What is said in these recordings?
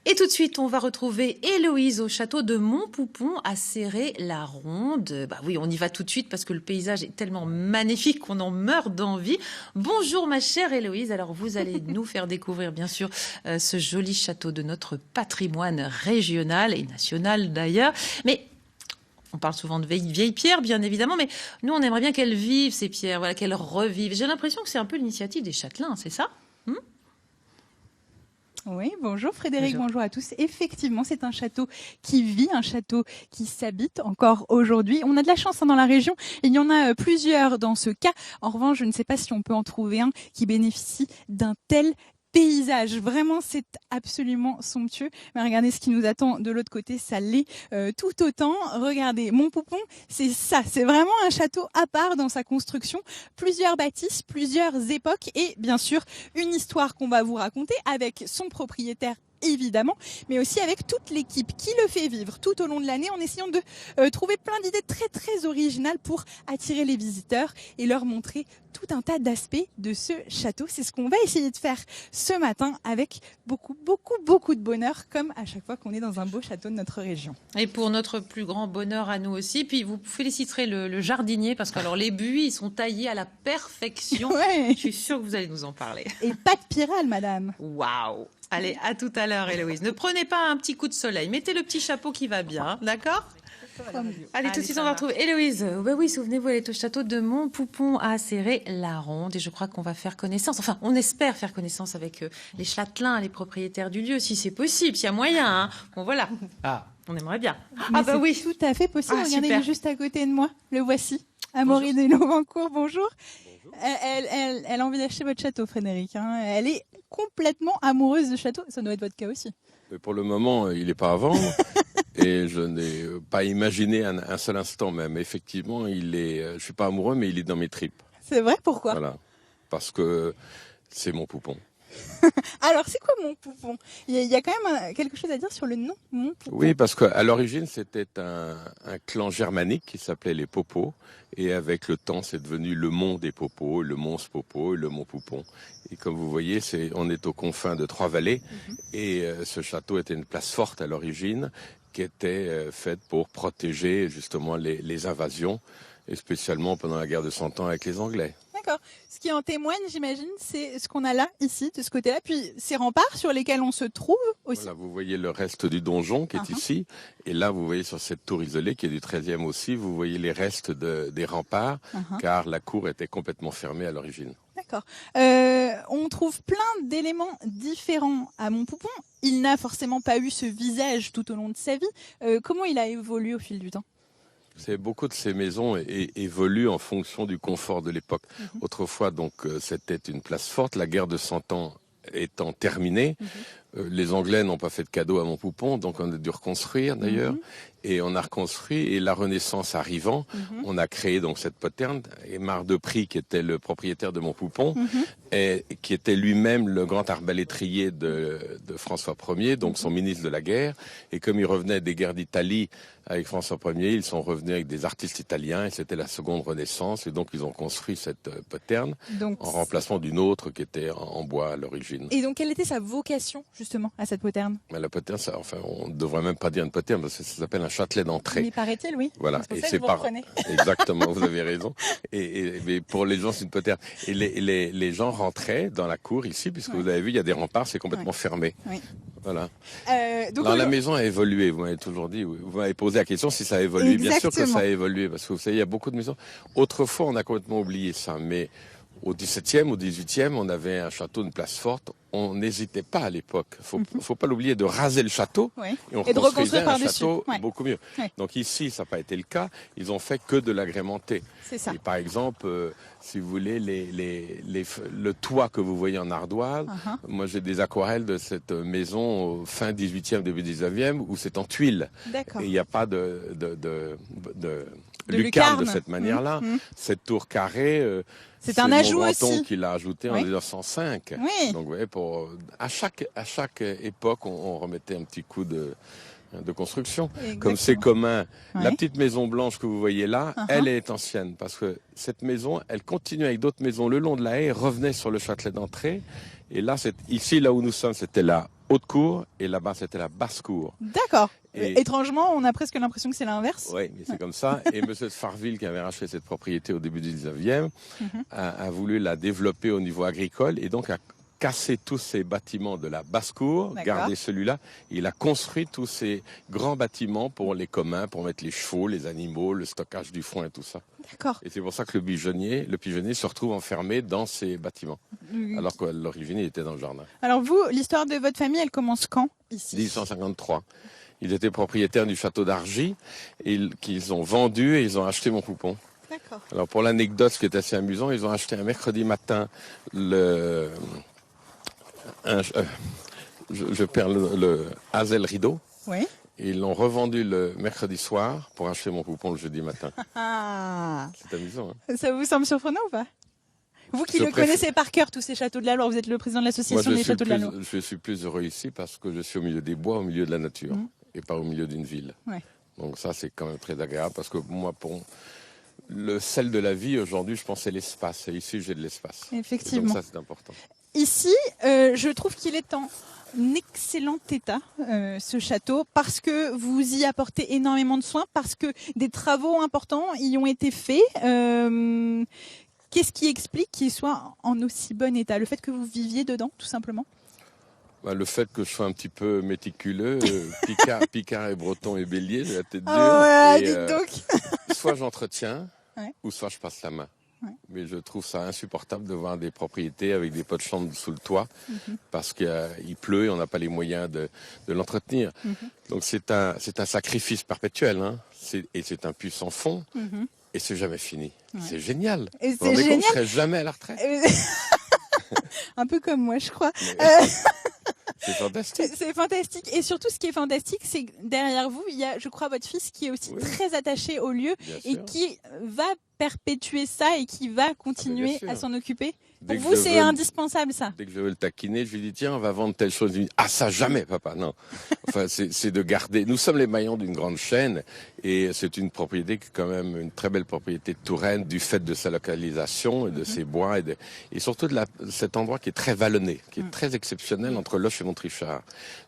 Et tout de suite, on va retrouver Héloïse au château de Montpoupon à Céré-la-Ronde. Bah oui, on y va tout de suite parce que le paysage est tellement magnifique qu'on en meurt d'envie. Bonjour ma chère Héloïse. Alors vous allez nous faire découvrir bien sûr ce joli château de notre patrimoine régional et national d'ailleurs. Mais on parle souvent de vieilles pierres, bien évidemment, mais nous on aimerait bien qu'elles vivent ces pierres, voilà, qu'elles revivent. J'ai l'impression que c'est un peu l'initiative des châtelains, c'est ça ? Oui, bonjour Frédéric, bonjour à tous. Effectivement, c'est un château qui vit, un château qui s'habite encore aujourd'hui. On a de la chance dans la région, il y en a plusieurs dans ce cas. En revanche, je ne sais pas si on peut en trouver un qui bénéficie d'un tel paysage. Vraiment, c'est absolument somptueux. Mais regardez ce qui nous attend de l'autre côté, ça l'est tout autant. Regardez, Montpoupon, c'est ça. C'est vraiment un château à part dans sa construction. Plusieurs bâtisses, plusieurs époques et bien sûr, une histoire qu'on va vous raconter avec son propriétaire évidemment, mais aussi avec toute l'équipe qui le fait vivre tout au long de l'année en essayant de trouver plein d'idées très originales pour attirer les visiteurs et leur montrer tout un tas d'aspects de ce château. C'est ce qu'on va essayer de faire ce matin avec beaucoup de bonheur, comme à chaque fois qu'on est dans un beau château de notre région. Et pour notre plus grand bonheur à nous aussi, puis vous féliciterez le jardinier parce que alors les buis ils sont taillés à la perfection. Ouais. Je suis sûre que vous allez nous en parler. Et pas de pyrale, madame. Waouh! Allez, à tout à l'heure, Héloïse. Ne prenez pas un petit coup de soleil. Mettez le petit chapeau qui va bien, d'accord? Allez, tout de suite, on va retrouver Héloïse. Oui, souvenez-vous, elle est au château de Montpoupon à Céré-la-Ronde. Et je crois qu'on va faire connaissance. Enfin, on espère faire connaissance avec les châtelains, les propriétaires du lieu, si c'est possible, s'il y a moyen. Hein. Bon, voilà. On aimerait bien. Mais oui. Tout à fait possible. Regardez, il est juste à côté de moi. Le voici. Amaury de Lauvancourt, bonjour. Elle a envie d'acheter votre château, Frédéric. Hein. Elle est complètement amoureuse de château. Ça doit être votre cas aussi. Mais pour le moment, il n'est pas à vendre. Et je n'ai pas imaginé un seul instant même. Effectivement, je suis pas amoureux, mais il est dans mes tripes. C'est vrai, pourquoi? Voilà. Parce que c'est Montpoupon. Alors, c'est quoi Montpoupon? Il y a quand même quelque chose à dire sur le nom Montpoupon. Oui, parce qu'à l'origine, c'était un clan germanique qui s'appelait les Popos. Et avec le temps, c'est devenu le mont des Popos, le mons Popos et le Montpoupon. Et comme vous voyez, on est aux confins de trois vallées. Et ce château était une place forte à l'origine qui était faite pour protéger justement les invasions, et spécialement pendant la guerre de 100 ans avec les Anglais. D'accord. Ce qui en témoigne, j'imagine, c'est ce qu'on a là, ici, de ce côté-là, puis ces remparts sur lesquels on se trouve aussi. Voilà, vous voyez le reste du donjon qui est ici, et là vous voyez sur cette tour isolée qui est du 13e aussi, vous voyez les restes des remparts, car la cour était complètement fermée à l'origine. D'accord. On trouve plein d'éléments différents à Montpoupon. Il n'a forcément pas eu ce visage tout au long de sa vie. Comment il a évolué au fil du temps? Beaucoup de ces maisons évoluent en fonction du confort de l'époque. Autrefois, donc, c'était une place forte. La guerre de 100 ans étant terminée, les Anglais n'ont pas fait de cadeau à Montpoupon, donc on a dû reconstruire d'ailleurs. Et on a reconstruit, et la Renaissance arrivant, on a créé donc cette poterne. Et Marc-de-Prie, qui était le propriétaire de Montpoupon, et qui était lui-même le grand arbalétrier de François Ier, donc son ministre de la guerre. Et comme il revenait des guerres d'Italie avec François Ier, ils sont revenus avec des artistes italiens, et c'était la seconde Renaissance. Et donc ils ont construit cette poterne en remplacement d'une autre qui était en bois à l'origine. Et donc quelle était sa vocation justement à cette poterne? La poterne, on ne devrait même pas dire une poterne, parce que ça s'appelle un châtelet d'entrée. Mais paraît-il, oui. Voilà. Et c'est Exactement, vous avez raison. Mais pour les gens, c'est une poterne. Et les gens rentraient dans la cour ici, puisque vous avez vu, il y a des remparts, c'est complètement fermé. Oui. Voilà. Donc la maison a évolué. Vous m'avez toujours dit, vous m'avez posé la question si ça a évolué. Exactement. Bien sûr que ça a évolué, parce que vous savez, il y a beaucoup de maisons. Autrefois, on a complètement oublié ça, mais au 17e, au 18e, on avait un château, une place forte. On n'hésitait pas à l'époque. Faut pas l'oublier de raser le château et on reconstruisait un château beaucoup mieux. Donc ici, ça n'a pas été le cas. Ils ont fait que de l'agrémenter. C'est ça. Et par exemple, si vous voulez, le toit que vous voyez en ardoise, moi j'ai des aquarelles de cette maison au fin 18e, début 19e, où c'est en tuiles. D'accord. Et il n'y a pas de lucarne de cette manière-là. Cette tour carrée, c'est un ajout aussi. Qu'il a ajouté en 1905. Oui. Donc, vous voyez, à chaque époque, on remettait un petit coup de construction. Exactement. Comme c'est commun. La petite maison blanche que vous voyez là, elle est ancienne, parce que cette maison, elle continue avec d'autres maisons le long de la haie, revenait sur le châtelet d'entrée. Et là, ici, là où nous sommes, c'était la haute cour et là-bas c'était la basse cour. D'accord. Et- Étrangement, on a presque l'impression que c'est l'inverse. Oui, mais c'est comme ça. Et monsieur de Farville, qui avait racheté cette propriété au début du 19e, a voulu la développer au niveau agricole et donc a cassé tous ces bâtiments de la basse-cour, D'accord. gardé celui-là. Il a construit tous ces grands bâtiments pour les communs, pour mettre les chevaux, les animaux, le stockage du foin et tout ça. D'accord. Et c'est pour ça que le pigeonnier se retrouve enfermé dans ces bâtiments. Alors qu'à l'origine, il était dans le jardin. Alors vous, l'histoire de votre famille, elle commence quand ici? 1853. Ils étaient propriétaires du château d'Argy, qu'ils ont vendu et ils ont acheté Montpoupon. D'accord. Alors pour l'anecdote, ce qui est assez amusant, ils ont acheté un mercredi matin je perds le Hazel Rideau. Oui. Et ils l'ont revendu le mercredi soir pour acheter Montpoupon le jeudi matin. Ah. C'est amusant. Hein. Ça vous semble surprenant ou pas? Vous qui Je le connaissez par cœur, tous ces châteaux de la Loire, vous êtes le président de l'association des châteaux de la Loire. Je suis plus heureux ici parce que je suis au milieu des bois, au milieu de la nature, et pas au milieu d'une ville. Ouais. Donc ça, c'est quand même très agréable parce que moi, pour le sel de la vie, aujourd'hui, je pense c'est l'espace. Et ici, j'ai de l'espace. Effectivement. Donc ça, c'est important. Ici, je trouve qu'il est en excellent état, ce château, parce que vous y apportez énormément de soins, parce que des travaux importants y ont été faits. Qu'est-ce qui explique qu'il soit en aussi bon état? Le fait que vous viviez dedans, tout simplement? Le fait que je sois un petit peu méticuleux, Picard et Breton et Bélier, j'ai la tête dure. Oh ouais, et, dites donc. soit j'entretiens, Ouais. ou soit je passe la main. Ouais. Mais je trouve ça insupportable de voir des propriétés avec des pots de chambre sous le toit parce qu'il pleut et on n'a pas les moyens de l'entretenir. Donc c'est un sacrifice perpétuel, hein. Et c'est un puits sans fond et c'est jamais fini. Ouais. C'est génial. Et Vous c'est vous rendez compte, génial. je serai jamais à la retraite. Un peu comme moi, je crois. C'est fantastique. C'est fantastique. Et surtout, ce qui est fantastique, c'est que derrière vous, il y a, je crois, votre fils qui est aussi Oui. très attaché au lieu Bien et sûr. qui va perpétuer ça et qui va continuer sûr. à s'en occuper. Dès Pour que vous, je c'est veux- indispensable, ça. Dès que je veux le taquiner, je lui dis tiens, on va vendre telle chose. Il dit ah ça jamais, papa, non. Enfin, c'est de garder. Nous sommes les maillons d'une grande chaîne et c'est une propriété qui est quand même une très belle propriété de Touraine du fait de sa localisation et de ses bois et surtout de cet endroit qui est très vallonné, qui est très exceptionnel entre Loches et Montrichard.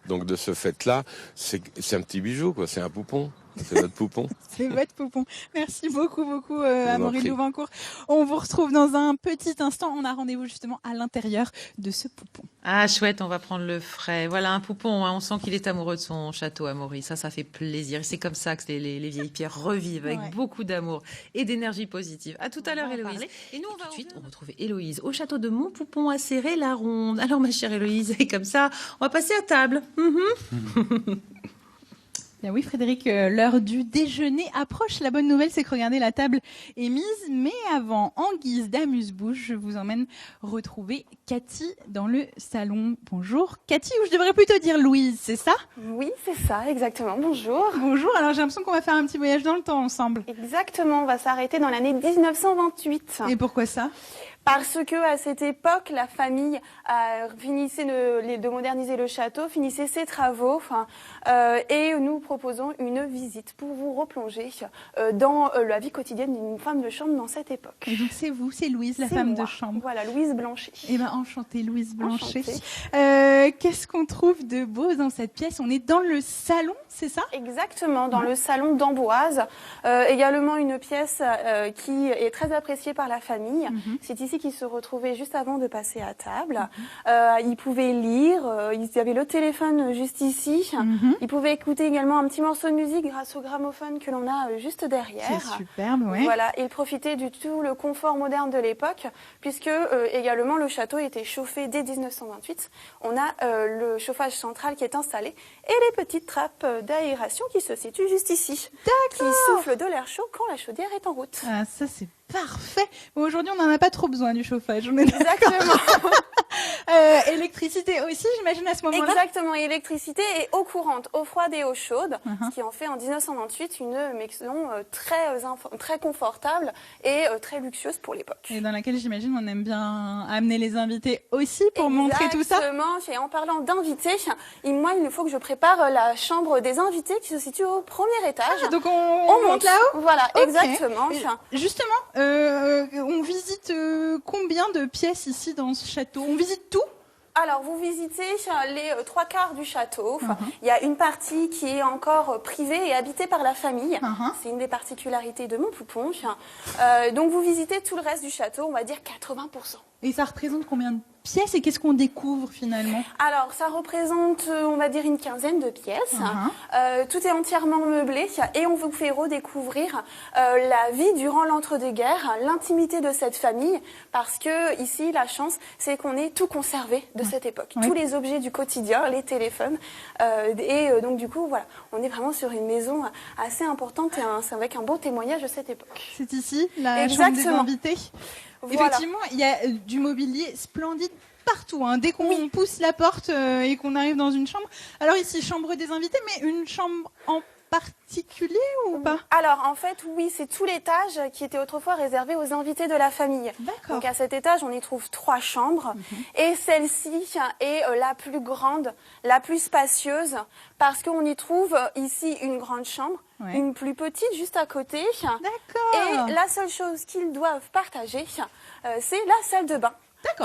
Donc de ce fait-là, c'est un petit bijou, quoi. C'est un poupon. C'est notre poupon. C'est votre poupon. Merci beaucoup, beaucoup, en Amaury prie. Louvancourt. On vous retrouve dans un petit instant. On a rendez-vous justement à l'intérieur de ce poupon. Ah, chouette, on va prendre le frais. Voilà un poupon, hein. On sent qu'il est amoureux de son château, Amaury. Ça fait plaisir. Et c'est comme ça que les vieilles pierres revivent avec Ouais. beaucoup d'amour et d'énergie positive. À tout à l'heure, va en Héloïse. parler. Et nous, on va tout de suite, on va retrouver Héloïse au château de Montpoupon à Serré-la-Ronde. Alors, ma chère Héloïse, et comme ça, on va passer à table. Bien oui, Frédéric, l'heure du déjeuner approche. La bonne nouvelle, c'est que regardez, la table est mise. Mais avant, en guise d'amuse-bouche, je vous emmène retrouver Cathy dans le salon. Bonjour Cathy, ou je devrais plutôt dire Louise, c'est ça? Oui, c'est ça, exactement. Bonjour. Bonjour, alors j'ai l'impression qu'on va faire un petit voyage dans le temps ensemble. Exactement, on va s'arrêter dans l'année 1928. Et pourquoi ça? Parce que à cette époque, la famille finissait de moderniser le château, finissait ses travaux, et nous proposons une visite pour vous replonger dans la vie quotidienne d'une femme de chambre dans cette époque. Et donc c'est vous, c'est Louise, la C'est femme moi. de chambre. Voilà, Louise Blanchet. Eh ben enchantée Louise Blanchet. Enchantée. Qu'est-ce qu'on trouve de beau dans cette pièce? On est dans le salon, c'est ça? Exactement, dans le salon d'Amboise. Également une pièce qui est très appréciée par la famille. C'est ici qu'ils se retrouvaient juste avant de passer à table. Ils pouvaient lire, il y avait le téléphone juste ici. Ils pouvaient écouter également un petit morceau de musique grâce au gramophone que l'on a juste derrière. C'est superbe, ouais. Voilà, et profiter du tout le confort moderne de l'époque, puisque également le château était chauffé dès 1928. On a le chauffage central qui est installé et les petites trappes d'aération qui se situent juste ici, qui soufflent de l'air chaud quand la chaudière est en route. Ah, ça c'est parfait. Bon, aujourd'hui, on n'en a pas trop besoin du chauffage. On est Exactement. électricité aussi, j'imagine, à ce moment-là. Exactement, et électricité et eau courante, eau froide et eau chaude, ce qui en fait en 1928 une maison très confortable et très luxueuse pour l'époque. Et dans laquelle, j'imagine, on aime bien amener les invités aussi pour montrer tout ça. Exactement, et en parlant d'invités, moi il faut que je prépare la chambre des invités qui se situe au premier étage. Ah, donc on monte là-haut. Voilà, Ok. exactement. Justement, on visite combien de pièces ici dans ce château? On visite tout? Alors, vous visitez les 3/4 du château. Il y a une partie qui est encore privée et habitée par la famille. C'est une des particularités de Montpoupon. Donc, vous visitez tout le reste du château, on va dire 80%. Et ça représente combien de pièces et qu'est-ce qu'on découvre finalement? Alors, ça représente, on va dire, une quinzaine de pièces. Tout est entièrement meublé et on vous fait redécouvrir la vie durant l'entre-deux-guerres, l'intimité de cette famille, parce que ici, la chance, c'est qu'on ait tout conservé de cette époque. Tous les objets du quotidien, les téléphones. Donc, du coup, voilà, on est vraiment sur une maison assez importante et avec un beau témoignage de cette époque. C'est ici, la chambre des invités. Voilà. Effectivement, il y a du mobilier splendide partout. Dès qu'on pousse la porte et qu'on arrive dans une chambre. Alors ici, chambre des invités, mais une chambre en particulier ou pas? Alors en fait, oui, c'est tout l'étage qui était autrefois réservé aux invités de la famille. D'accord. Donc à cet étage, on y trouve 3 chambres et celle-ci est la plus grande, la plus spacieuse parce qu'on y trouve ici une grande chambre, une plus petite juste à côté. D'accord. Et la seule chose qu'ils doivent partager, c'est la salle de bain.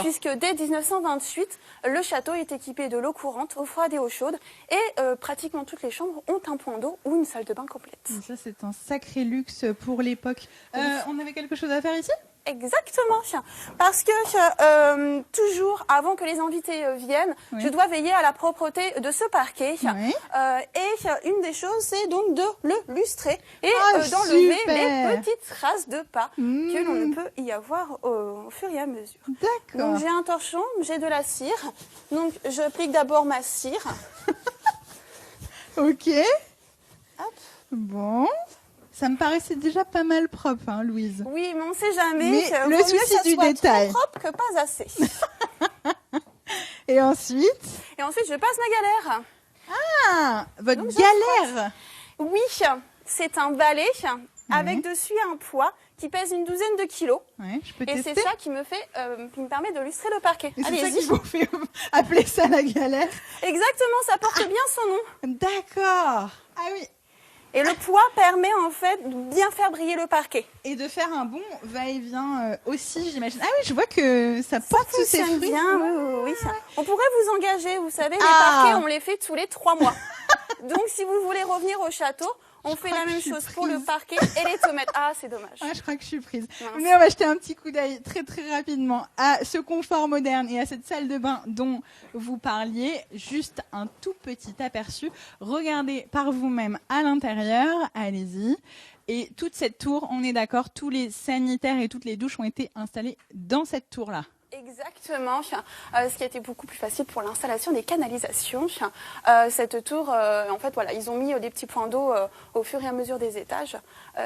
Puisque dès 1928, le château est équipé de l'eau courante, eau froide et eau chaude, et pratiquement toutes les chambres ont un point d'eau ou une salle de bain complète. Et ça, c'est un sacré luxe pour l'époque. On avait quelque chose à faire ici? Exactement, parce que toujours avant que les invités viennent, je dois veiller à la propreté de ce parquet. Et une des choses, c'est donc de le lustrer et d'enlever les petites traces de pas que l'on ne peut y avoir au fur et à mesure. D'accord. Donc j'ai un torchon, j'ai de la cire. Donc j'applique d'abord ma cire. Ok. Hop. Bon. Ça me paraissait déjà pas mal propre, Louise. Oui, mais on ne sait jamais. Mais le souci du détail. Trop propre que pas assez. Et ensuite? Et ensuite, je passe ma galère. Ah, votre galère. Oui, c'est un balai avec dessus un poids qui pèse une douzaine de kilos. Je peux et tester. c'est ça qui me permet de lustrer le parquet. C'est ça Allez-y. qui vous fait appeler ça la galère. Exactement, ça porte bien son nom. D'accord. Ah oui. Et le poids permet en fait de bien faire briller le parquet. Et de faire un bon va-et-vient aussi, j'imagine. Ah oui, je vois que ça porte tous ses fruits. Bien, oui. On pourrait vous engager, vous savez, les parquets, on les fait tous les 3 mois. Donc si vous voulez revenir au château, on fait la même chose pour le parquet et les tomates. Ah, c'est dommage. Ah, je crois que je suis prise. Mais on va jeter un petit coup d'œil très très rapidement à ce confort moderne et à cette salle de bain dont vous parliez. Juste un tout petit aperçu. Regardez par vous-même à l'intérieur. Allez-y. Et toute cette tour, on est d'accord, tous les sanitaires et toutes les douches ont été installés dans cette tour-là. Exactement, ce qui a été beaucoup plus facile pour l'installation des canalisations. Cette tour, en fait, voilà, ils ont mis des petits points d'eau au fur et à mesure des étages.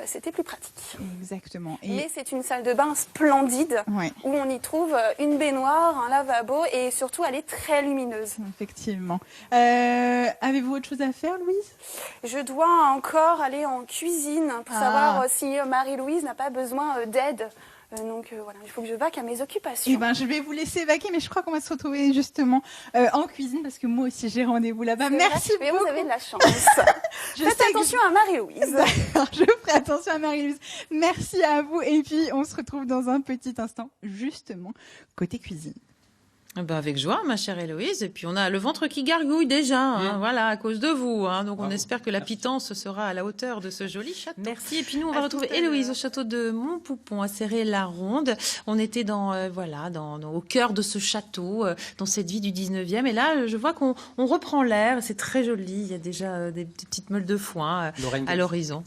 C'était plus pratique. Exactement. Mais c'est une salle de bain splendide où on y trouve une baignoire, un lavabo et surtout elle est très lumineuse. Effectivement. Avez-vous autre chose à faire, Louise? Je dois encore aller en cuisine pour savoir si Marie-Louise n'a pas besoin d'aide. Donc voilà, il faut que je vaque à mes occupations. Eh ben, je vais vous laisser vaquer, mais je crois qu'on va se retrouver justement en cuisine parce que moi aussi j'ai rendez-vous là-bas. Merci beaucoup. Mais vous avez de la chance. Faites attention à Marie-Louise. D'accord, je ferai attention à Marie-Louise. Merci à vous et puis on se retrouve dans un petit instant justement côté cuisine. Avec joie, ma chère Héloïse. Et puis on a le ventre qui gargouille déjà, voilà, à cause de vous. Donc on espère que la pitance sera à la hauteur de ce joli château. Merci. Et puis nous, on va retrouver Héloïse au château de Montpoupon, à Serré-la-Ronde. On était au cœur de ce château, dans cette vie du 19e. Et là, je vois qu'on reprend l'air. C'est très joli. Il y a déjà des petites meules de foin à l'horizon.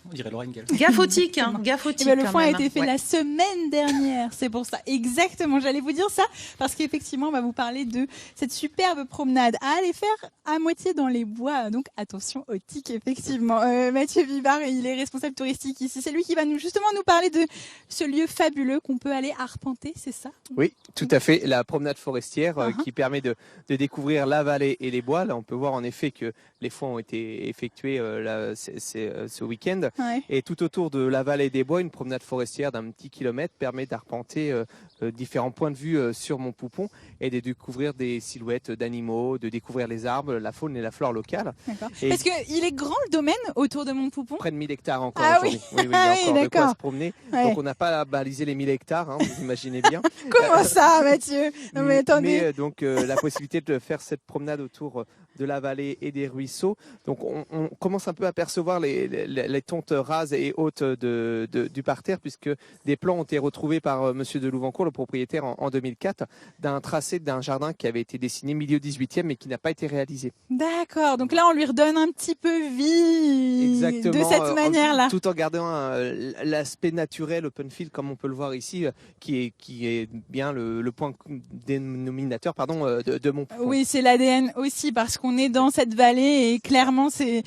On dirait Lorraine Gall. Gaffotique, gaffotique. Le foin a été fait la semaine dernière, c'est pour ça. Exactement, j'allais vous dire ça, parce qu'effectivement, on va vous parler de cette superbe promenade à aller faire à moitié dans les bois. Donc attention aux tiques, effectivement. Mathieu Vibard, il est responsable touristique ici. C'est lui qui va nous parler de ce lieu fabuleux qu'on peut aller arpenter, c'est ça? Oui, tout à fait. La promenade forestière qui permet de découvrir la vallée et les bois. Là, on peut voir en effet que les foins ont été effectués ce week-end. Ouais. Et tout autour de la vallée des Bois, une promenade forestière d'un petit kilomètre permet d'arpenter différents points de vue sur Montpoupon et de découvrir des silhouettes d'animaux, de découvrir les arbres, la faune et la flore locale. Et parce qu'il est grand le domaine autour de Montpoupon. près de 1000 hectares encore aujourd'hui. Oui. Il y a encore de quoi d'accord. se promener. Ouais. Donc on n'a pas balisé les 1000 hectares, vous imaginez bien. Comment ça, Mathieu? Non mais attendez. Donc la possibilité de faire cette promenade autour de la vallée et des ruisseaux. Donc on commence un peu à percevoir les tontes rases et hautes du parterre, puisque des plans ont été retrouvés par Monsieur de Louvancourt, le propriétaire, en 2004, d'un tracé d'un jardin qui avait été dessiné milieu 18e mais qui n'a pas été réalisé. D'accord. Donc là, on lui redonne un petit peu vie. Exactement. De cette manière-là. Tout en gardant l'aspect naturel, open field, comme on peut le voir ici, qui est bien le point dénominateur de Montpoupon. Oui, c'est l'ADN aussi, parce qu'on est dans cette vallée et clairement, c'est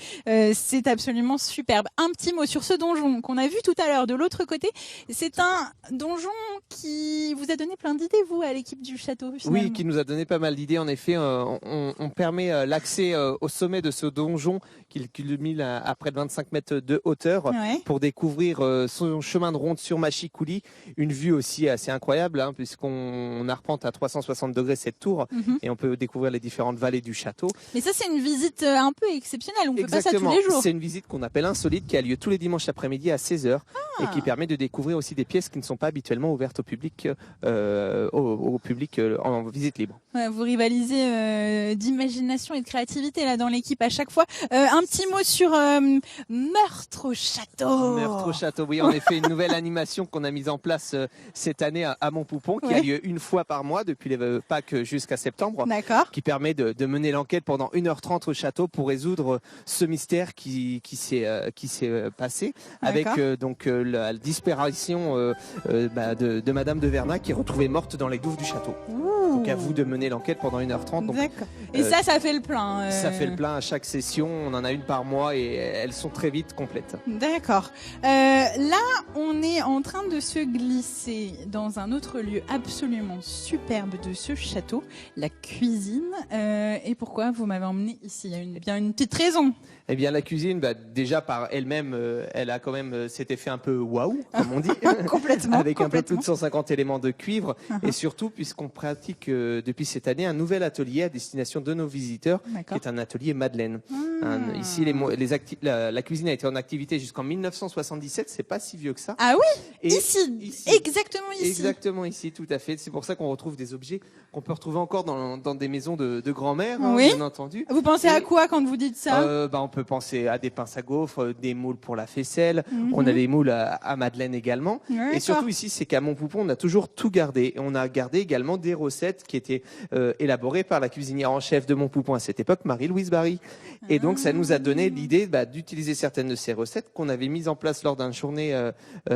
absolument superbe. Un petit mot sur ce donjon qu'on a vu tout à l'heure de l'autre côté. C'est un donjon qui vous a donné plein d'idées, vous, à l'équipe du château, finalement. Oui, qui nous a donné pas mal d'idées. En effet, on permet l'accès au sommet de ce donjon qui culmine à près de 25 mètres de hauteur, Ouais. pour découvrir son chemin de ronde sur Machicoulis. Une vue aussi assez incroyable, puisqu'on arpente à 360 degrés cette tour, et on peut découvrir les différentes vallées du château. Mais ça, c'est une visite un peu exceptionnelle. On ne fait pas ça tous les jours. C'est une visite qu'on appelle insolite, qui a lieu tous les dimanches après-midi à 16h, et qui permet de découvrir aussi des pièces qui ne sont pas habituellement ouvertes au public, en visite libre. Ouais, vous rivalisez d'imagination et de créativité là dans l'équipe à chaque fois. Un petit mot sur Meurtre au château. Meurtre au château, oui, en effet, une nouvelle animation qu'on a mise en place cette année à Montpoupon, qui a lieu une fois par mois depuis les Pâques jusqu'à septembre. D'accord. Qui permet de mener l'enquête pendant 1h30 au château pour résoudre ce mystère qui s'est passé, avec la disparition de Madame de Vernac, qui est retrouvée morte dans les douves du château. Donc à vous de mener l'enquête pendant 1h30. Donc, d'accord. Et ça fait le plein. Ça fait le plein à chaque session. On en a une par mois et elles sont très vite complètes. D'accord. Là, on est en train de se glisser dans un autre lieu absolument superbe de ce château, la cuisine. Et pourquoi vous m'avez emmené ici? Il y a bien une petite raison. Eh bien, la cuisine, déjà par elle-même, elle a quand même cet effet un peu waouh, comme on dit. Complètement. Avec un peu plus de 150 éléments de cuivre. Et surtout, puisqu'on pratique depuis cette année un nouvel atelier à destination de nos visiteurs, qui est un atelier Madeleine. Ici, la cuisine a été en activité jusqu'en 1977. C'est pas si vieux que ça. Ah oui, Et ici, exactement ici. Exactement ici, tout à fait. C'est pour ça qu'on retrouve des objets qu'on peut retrouver encore dans des maisons de grand-mère, oui. bien entendu. Vous pensez à quoi quand vous dites ça? On peut penser à des pinces à gaufres, des moules pour la faisselle. On a des moules à Madeleine également. Et surtout ici, c'est qu'à Montpoupon, on a toujours tout gardé. Et on a gardé également des recettes qui étaient élaborées par la cuisinière en chef de Montpoupon à cette époque, Marie-Louise Barry. Et donc, ça nous a donné l'idée d'utiliser certaines de ces recettes qu'on avait mises en place lors d'une journée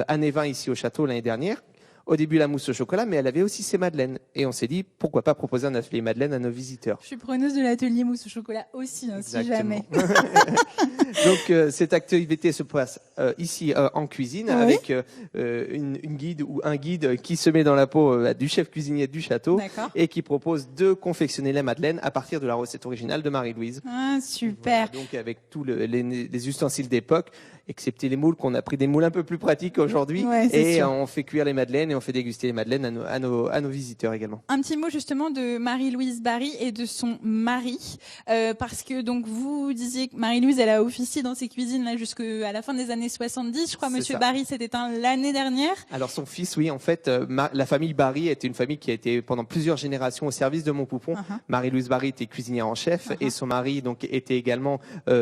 à Névin ici au château l'année dernière. Au début, la mousse au chocolat, mais elle avait aussi ses madeleines. Et on s'est dit, pourquoi pas proposer un atelier madeleine à nos visiteurs. Je suis preneuse de l'atelier mousse au chocolat aussi, si jamais. Donc, cette activité se passe ici en cuisine, avec une guide ou un guide qui se met dans la peau du chef cuisinier du château et qui propose de confectionner la madeleine à partir de la recette originale de Marie-Louise. Ah, super. Voilà, donc, avec tous les ustensiles d'époque, excepté les moules, qu'on a pris des moules un peu plus pratiques aujourd'hui. Et on fait cuire les madeleines et on fait déguster les madeleines à nos visiteurs également. Un petit mot justement de Marie-Louise Barry et de son mari, parce que donc vous disiez que Marie-Louise, elle a officié dans ses cuisines là jusqu'à la fin des années 70. Je crois Monsieur Barry s'est éteint l'année dernière. Alors son fils, oui, en fait, la famille Barry était une famille qui a été pendant plusieurs générations au service de Montpoupon. Marie-Louise Barry était cuisinière en chef et son mari donc était également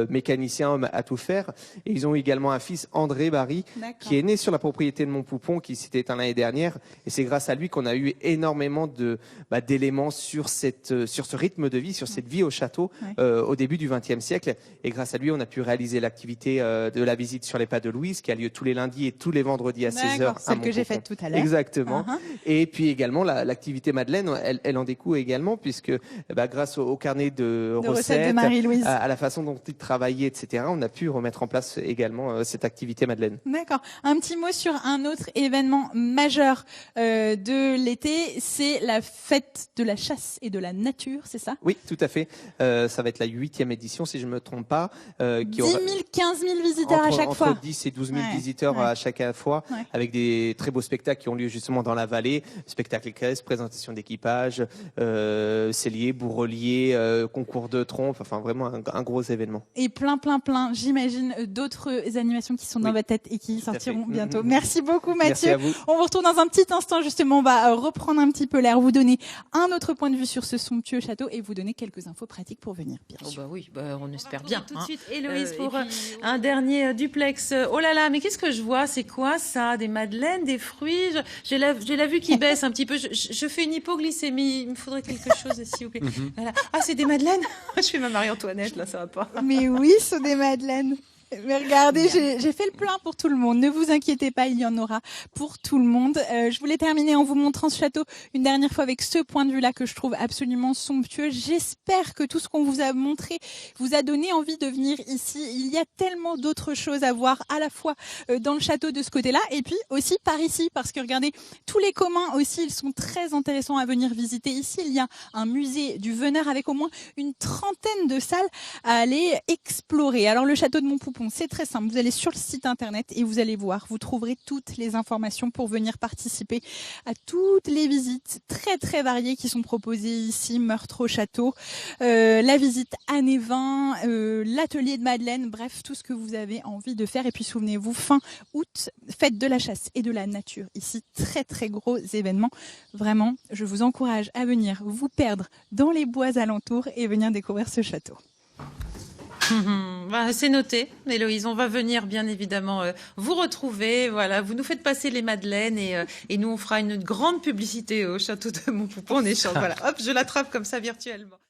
mécanicien, homme à tout faire. Et ils ont également un fils, André Barry, qui est né sur la propriété de Montpoupon, qui s'était éteint l'année dernière. Et c'est grâce à lui qu'on a eu énormément d'éléments sur ce rythme de vie, sur cette vie au château au début du XXe siècle. Et grâce à lui, on a pu réaliser l'activité de la visite sur les pas de Louise, qui a lieu tous les lundis et tous les vendredis à 16h. Celle que j'ai faite tout à l'heure. Exactement. Et puis également, l'activité Madeleine, elle en découle également, puisque grâce au carnet de recettes, de Marie-Louise, à la façon dont il travaillait, etc., on a pu remettre en place également cette activité Madeleine. D'accord. Un petit mot sur un autre événement majeur cœur de l'été, c'est la fête de la chasse et de la nature, c'est ça? Oui, tout à fait. Ça va être la 8e édition, si je ne me trompe pas. 10 000, 15 000 visiteurs à chaque fois. Entre 10 et 12 000 visiteurs à chaque fois, avec des très beaux spectacles qui ont lieu justement dans la vallée. Spectacle équestre, présentation d'équipage, cellier, bourrelier, concours de trompe, enfin vraiment un gros événement. Et plein, j'imagine, d'autres animations qui sont dans votre tête et qui sortiront bientôt. Merci beaucoup Mathieu. Merci à vous. On vous retrouve dans un petit instant, justement, on va reprendre un petit peu l'air, vous donner un autre point de vue sur ce somptueux château et vous donner quelques infos pratiques pour venir, bien sûr. Bah oui, on espère bien. Tout de suite, Héloïse, pour un dernier duplex. Oh là là, mais qu'est-ce que je vois? C'est quoi ça? Des madeleines, des fruits? J'ai la vue qui baisse un petit peu. Je fais une hypoglycémie. Il me faudrait quelque chose ici. Okay. Voilà. Ah, c'est des madeleines? Je fais ma Marie-Antoinette, là, ça va pas. Mais oui, ce sont des madeleines. Mais regardez, j'ai fait le plein pour tout le monde. Ne vous inquiétez pas, il y en aura pour tout le monde. Je voulais terminer en vous montrant ce château une dernière fois avec ce point de vue-là que je trouve absolument somptueux. J'espère que tout ce qu'on vous a montré vous a donné envie de venir ici. Il y a tellement d'autres choses à voir à la fois dans le château de ce côté-là et puis aussi par ici. Parce que regardez, tous les communs aussi, ils sont très intéressants à venir visiter. Ici, il y a un musée du veneur avec au moins une trentaine de salles à aller explorer. Alors le château de Montpoupon, c'est très simple. Vous allez sur le site internet et vous allez voir, vous trouverez toutes les informations pour venir participer à toutes les visites très variées qui sont proposées ici, Meurtre au château, la visite Années 20, l'atelier de Madeleine, bref, tout ce que vous avez envie de faire. Et puis souvenez-vous, fin août, fête de la chasse et de la nature. Ici, très gros événement. Vraiment, je vous encourage à venir vous perdre dans les bois alentours et venir découvrir ce château. C'est noté, Héloïse. On va venir bien évidemment vous retrouver. Voilà, vous nous faites passer les madeleines et nous on fera une grande publicité au château de Montpoupon en échange. Voilà, hop, je l'attrape comme ça virtuellement.